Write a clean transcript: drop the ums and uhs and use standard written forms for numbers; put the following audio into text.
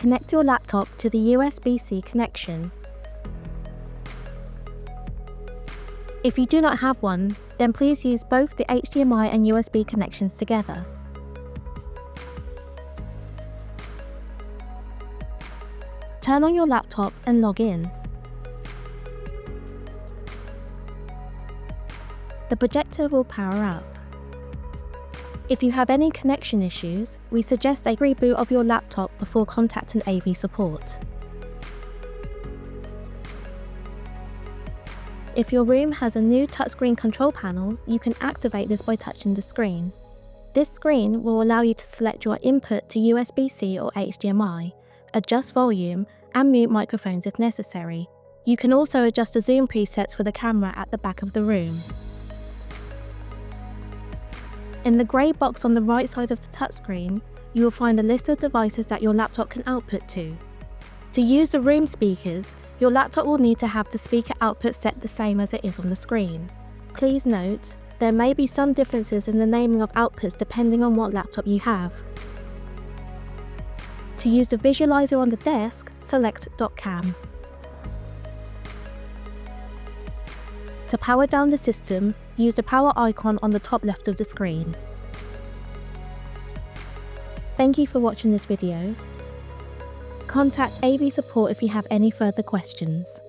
connect your laptop to the USB-C connection. If you do not have one, then please use both the HDMI and USB connections together. Turn on your laptop and log in. The projector will power up. If you have any connection issues, we suggest a reboot of your laptop before contacting AV support. If your room has a new touchscreen control panel, you can activate this by touching the screen. This screen will allow you to select your input to USB-C or HDMI, adjust volume, and mute microphones if necessary. You can also adjust the zoom presets for the camera at the back of the room. In the grey box on the right side of the touchscreen, you will find a list of devices that your laptop can output to. To use the room speakers, your laptop will need to have the speaker output set the same as it is on the screen. Please note, there may be some differences in the naming of outputs depending on what laptop you have. To use the visualizer on the desk, select .cam. To power down the system, use the power icon on the top left of the screen. Thank you for watching this video. Contact AV support if you have any further questions.